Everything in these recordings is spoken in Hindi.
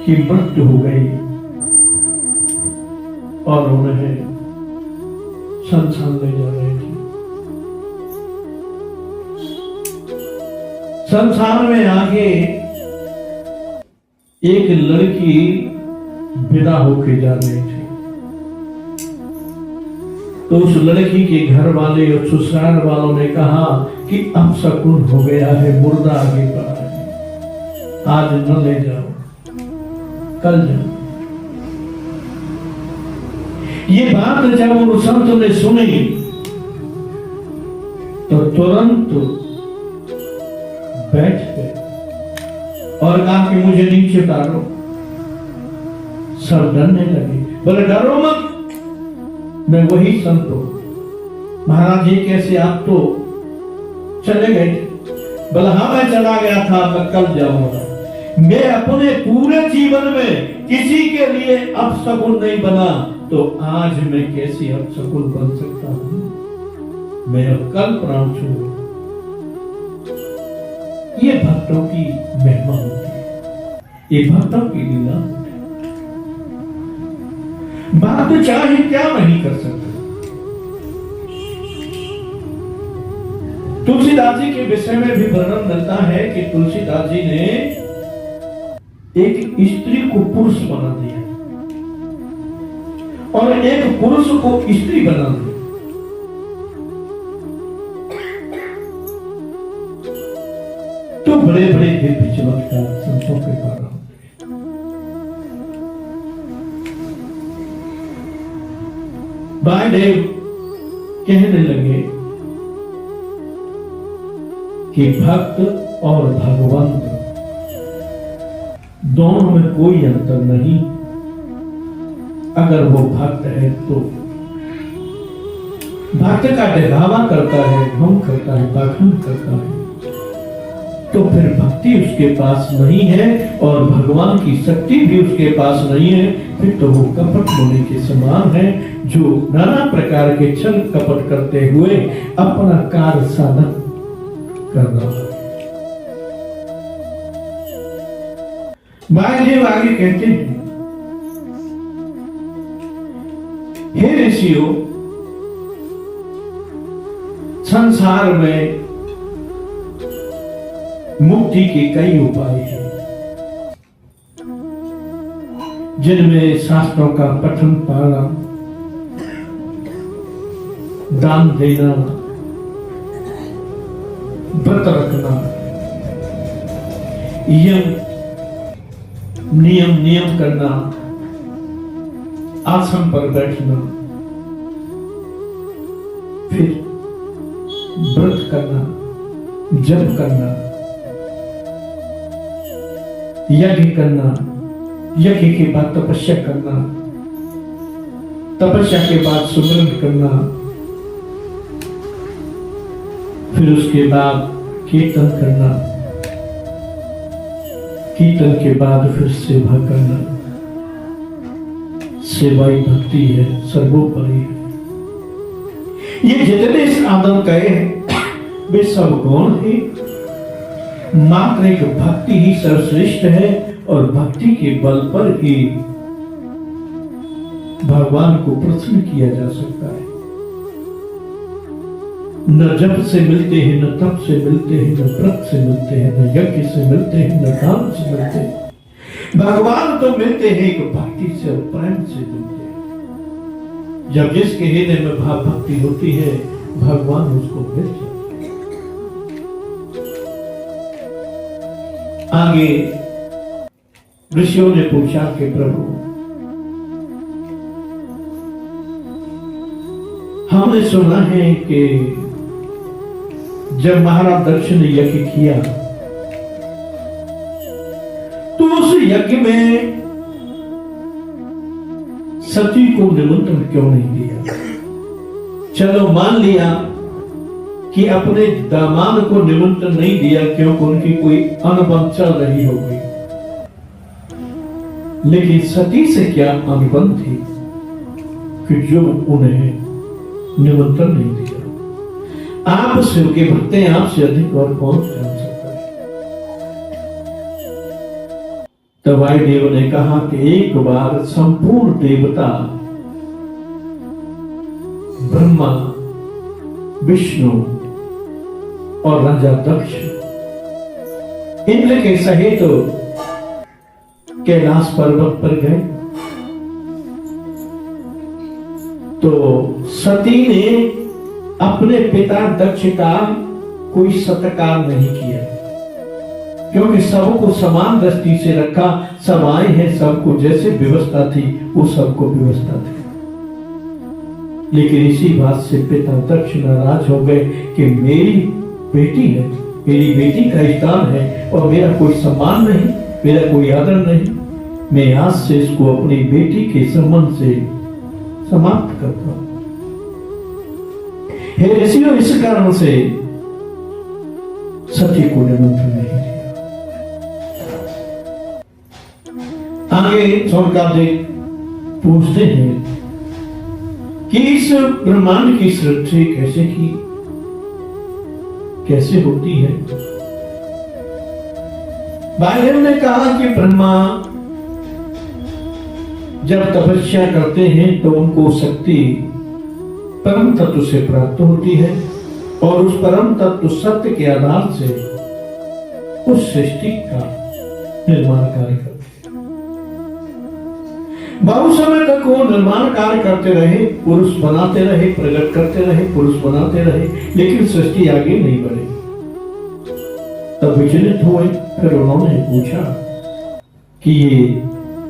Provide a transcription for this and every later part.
की मृत्यु हो गई और उन्हें शमशान ले जा रहे थे। शमशान में आगे एक लड़की विदा होके जा रही थी। तो उस लड़की के घर वाले और ससुराल वालों ने कहा कि अब शकुन हो गया है, मुर्दा आगे बढ़ा है, आज न ले जाओ, कल जाओ। ये बात जब उन संत ने सुनी तो तुरंत बैठ गए और कहा कि मुझे नीचे उतारो। सब डरने लगे, बोले डरो मत, मैं वही संत हूं। महाराज जी कैसे, आप तो चले गए? बोला हाँ मैं चला गया था, मैं कल जाऊंगा। मैं अपने पूरे जीवन में किसी के लिए अपशकुन नहीं बना, तो आज मैं कैसे अपशकुन बन सकता हूं? मैं अब कल प्राण छोड़ूं। ये भक्तों की महिमा होती है, ये भक्तों की लीला होती है। बात चाहे क्या नहीं कर सकते। तुलसीदास जी के विषय में भी वर्णन मिलता है कि तुलसीदास जी ने एक स्त्री को पुरुष बना दिया और एक पुरुष को स्त्री बना दिया। तो बड़े बड़े दिव्य चमत्कार संतों के द्वारा बाणदेव कहने लगे कि भक्त और भगवंत दोनों में कोई अंतर नहीं। अगर वो भक्त है तो भक्त का दिखावा करता है, ढोंग करता है, पाखंड करता है, तो फिर भक्ति उसके पास नहीं है और भगवान की शक्ति भी उसके पास नहीं है। फिर तो वो कपट होने के समान है, जो नाना प्रकार के छल कपट करते हुए अपना कार्य साधन कर रहा है। महादेव आगे कहते हैं, हे ऋषियों, संसार में मुक्ति के कई उपाय हैं, जिनमें शास्त्रों का पठन पाना, दान देना, व्रत रखना, नियम करना, आसन पर बैठना, फिर व्रत करना, जप करना, यज्ञ करना, यज्ञ के बाद तपस्या करना, तपस्या के बाद सुमिरन करना, फिर उसके बाद कीर्तन करना, कीर्तन के बाद फिर सेवा करना। सेवा ही भक्ति है, सर्वोपरि है। ये जितने साधन कहे हैं वे सब गौण है, मात्र एक भक्ति ही सर्वश्रेष्ठ है और भक्ति के बल पर ही भगवान को प्रसन्न किया जा सकता है। न जप से मिलते हैं, न तप से मिलते हैं, न व्रत से मिलते हैं, न यज्ञ से मिलते हैं, न दान से मिलते हैं। भगवान तो मिलते हैं एक भक्ति से और प्रेम से मिलते हैं। जब जिसके हृदय में भाव भक्ति होती है, भगवान उसको मिल जाते हैं। आगे ऋषियों ने पूछा कि प्रभु, हमने सुना है कि जब महाराज दर्शन यज्ञ किया तो उस यज्ञ में सती को निमंत्रण क्यों नहीं दिया? चलो मान लिया कि अपने दामाद को निमंत्रण नहीं दिया क्योंकि उनकी कोई अनुबंध चल रही होगी, लेकिन सती से क्या अनुबंध थी कि जो उन्हें निमंत्रण नहीं दिया? आप शिव के भक्त हैं, आपसे अधिक और कौन जान सकता है? तब वायुदेव ने कहा कि एक बार संपूर्ण देवता ब्रह्मा, विष्णु और राजा दक्ष इंद्र के सहित कैलाश पर्वत पर गए तो सती ने अपने पिता दक्ष का कोई सत्कार नहीं किया, क्योंकि सबको समान दृष्टि से रखा। सब आए हैं, सबको जैसे व्यवस्था थी वो सबको व्यवस्था थी। लेकिन इसी बात से पिता दक्ष नाराज हो गए कि मेरी बेटी है, मेरी बेटी का स्थान है और मेरा कोई सम्मान नहीं, मेरा कोई आदर नहीं। मैं आज से इसको अपनी बेटी के संबंध से समाप्त करता हूं। हे ऋषियों, इस कारण से सती को निमंत्रण नहीं दिया। आगे स्वर्गाधिक पूछते हैं कि इस ब्रह्मांड की सृष्टि कैसे की, कैसे होती है। वायुदेव ने कहा कि ब्रह्मा जब तपस्या करते हैं तो उनको शक्ति परम तत्व से प्राप्त होती है और उस परम तत्व सत्य के आधार से उस सृष्टि का निर्माण कार्य करते हैं। बहुत समय तक वो निर्माण कार्य करते रहे, पुरुष बनाते रहे, प्रकट करते रहे, पुरुष बनाते रहे, लेकिन सृष्टि आगे नहीं बढ़ी। तब विचलित हुए, फिर उन्होंने पूछा कि ये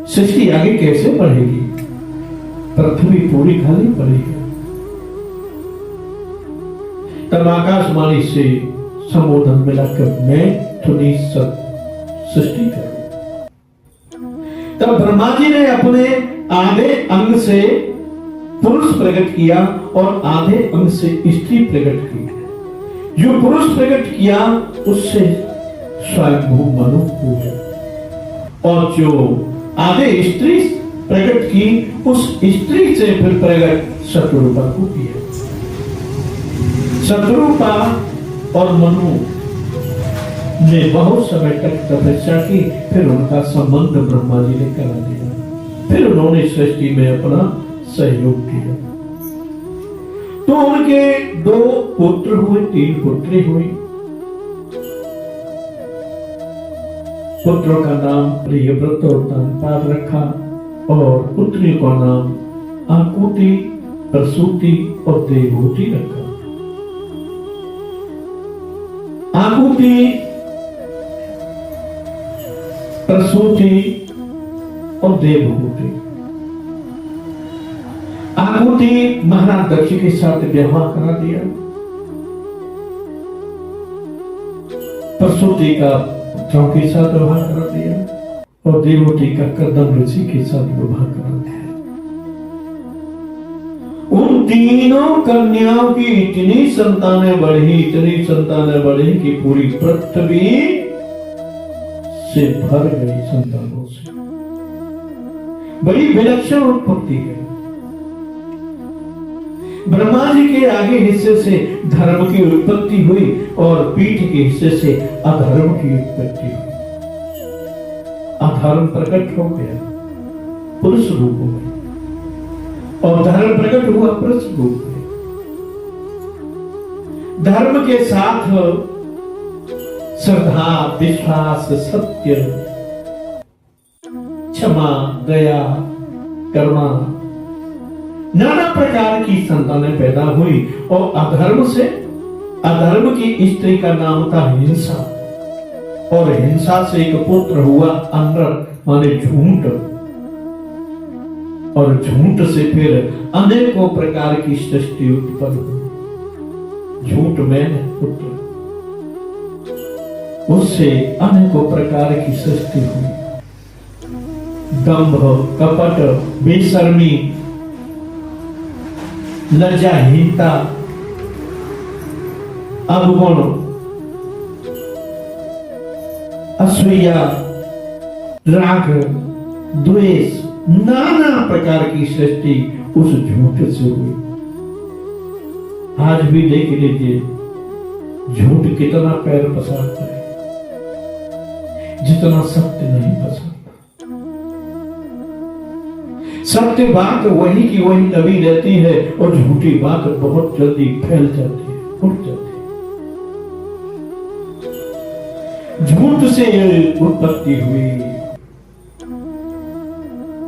सृष्टि आगे कैसे बढ़ेगी, पृथ्वी पूरी खाली पड़ेगी। तब आकाशवाणी से संबोधन मिला कि मैं तुम्हें सब सृष्टि करूं। तब ब्रह्मा जी ने अपने आधे अंग से पुरुष प्रकट किया और आधे अंग से स्त्री प्रकट की। जो पुरुष प्रकट किया उससे स्वयंभू मनु हुए और जो आधे स्त्री प्रकट की उस स्त्री से फिर प्रकट शत्रुपा को किया। शत्रुपा और मनु ने बहुत समय तक तपस्या की, फिर उनका संबंध ब्रह्मा जी ने करा दिया। फिर उन्होंने सृष्टि में अपना सहयोग किया। तो उनके 2 पुत्र हुए, 3 पुत्री हुई। पुत्रों का नाम प्रियव्रत और तानपाद रखा और पुत्रियों का नाम आकुति, प्रसूति और देवहूति रखा। आकुति, प्रसूति और देवहूति। आकुति महाराज दक्ष के साथ विवाह करा दिया। प्रसूति का पुत्रों के साथ विवाह करा दिया और देवहूति का कर्दम ऋषि के साथ विवाह करा दिया। उन तीनों कन्याओं की इतनी संतानें बढ़ी कि पूरी पृथ्वी से भर गई संतानों से। बड़ी विलक्षण उत्पत्ति है। ब्रह्मा जी के आगे हिस्से से धर्म की उत्पत्ति हुई और पीठ के हिस्से से अधर्म की उत्पत्ति हुई। अधर्म प्रकट हो गया पुरुष रूप में और धर्म प्रकट हुआ पुरुष रूप में। धर्म के साथ श्रद्धा, विश्वास, सत्य, क्षमा, दया, करुणा, नाना प्रकार की संतानें पैदा हुई और अधर्म की स्त्री का नाम था हिंसा और हिंसा से एक पुत्र हुआ अनर्थ माने झूठ और झूठ से फिर अनेकों प्रकार की सृष्टि उत्पन्न हुई। झूठ में पुत्र, उससे अनेकों प्रकार की सृष्टि हुई। दंभ, कपट, बेशर्मी, लज्जाहीनता, अवगुण, असूया, राग, द्वेष, नाना प्रकार की सृष्टि उस झूठ से हुई। आज भी देख लीजिए झूठ कितना पैर पसारता है, जितना सत्य नहीं पसारता। सत्य बात वही की वही दबी रहती है और झूठी बात बहुत जल्दी फैल जाती है, उठ जाती है। झूठ से उत्पत्ति हुई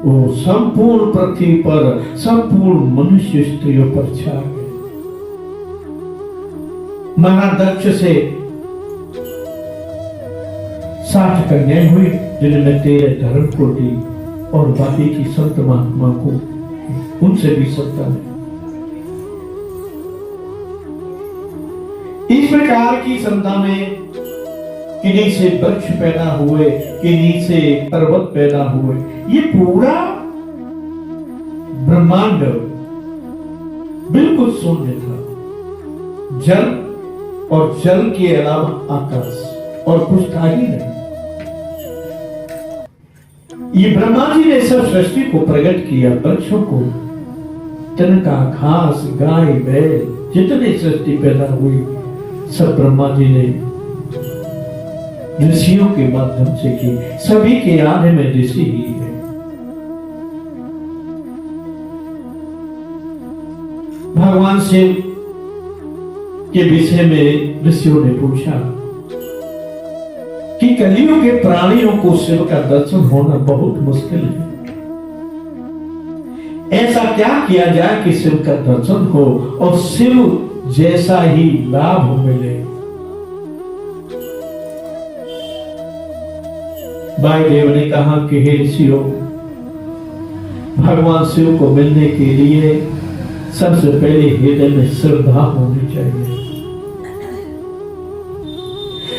वो संपूर्ण पृथ्वी पर, संपूर्ण मनुष्य स्त्रियों पर छा गए। महादक्ष से 60 कन्याएं हुई जिनमें 13 धर्म को दी और बाकी की संत महात्मा को, उनसे भी सत्ता है। इस प्रकार की संतानें किन्हीं से वृक्ष पैदा हुए, किन्हीं से पर्वत पैदा हुए। ये पूरा ब्रह्मांड बिल्कुल शून्य था। जल और जल के अलावा आकाश और कुछ था ही नहीं। ये ब्रह्मा जी ने सब सृष्टि को प्रकट किया, वृक्षों को, तिनका, घास, गाय, बैल, जितनी सृष्टि पैदा हुई सब ब्रह्मा जी ने ऋषियों के माध्यम से की। सभी के आने में ऋषि ही है। भगवान शिव के विषय में ऋषियों ने पूछा कि कलियुग के प्राणियों को शिव का दर्शन होना बहुत मुश्किल है। ऐसा क्या किया जाए कि शिव का दर्शन हो और शिव जैसा ही लाभ मिले। वायुदेव ने कहा कि हे ऋषियों, भगवान शिव को मिलने के लिए सबसे पहले हृदय में श्रद्धा होनी चाहिए।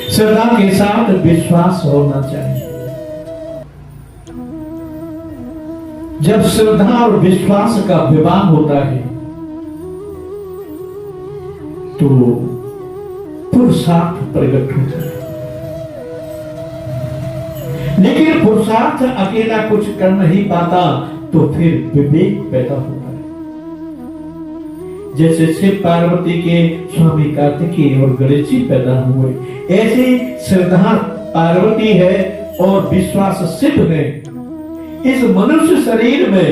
श्रद्धा के साथ विश्वास होना चाहिए। जब श्रद्धा और विश्वास का विवाह होता है तो पुरुषार्थ प्रकट होता है। लेकिन पुरुषार्थ अकेला कुछ कर नहीं पाता तो फिर विवेक पैदा होता है। जैसे शिव पार्वती के स्वामी कार्तिकेय और गणेश जी पैदा हुए, ऐसे श्रद्धा पार्वती है और विश्वास शिव है। इस मनुष्य शरीर में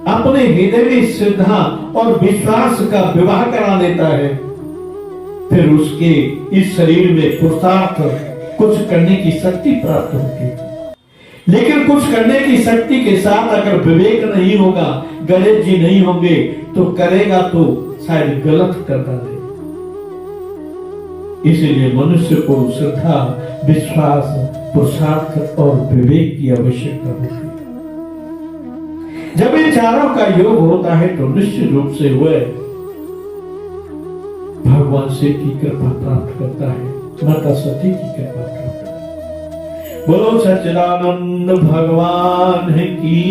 अपने हृदय में श्रद्धा और विश्वास का विवाह करा लेता है, फिर उसके इस शरीर में पुरुषार्थ कुछ करने की शक्ति प्राप्त होती है। लेकिन कुछ करने की शक्ति के साथ अगर विवेक नहीं होगा, गणेश जी नहीं होंगे, तो करेगा तो शायद गलत करता है। इसलिए मनुष्य को श्रद्धा, विश्वास, पुरुषार्थ और विवेक की आवश्यकता होती है। जब इन चारों का योग होता है तो निश्चित रूप से वह भगवान शिव की कृपा प्राप्त करता है, माता सती की कृपा प्राप्त करता है। बोलो सच्चिदानंद भगवान की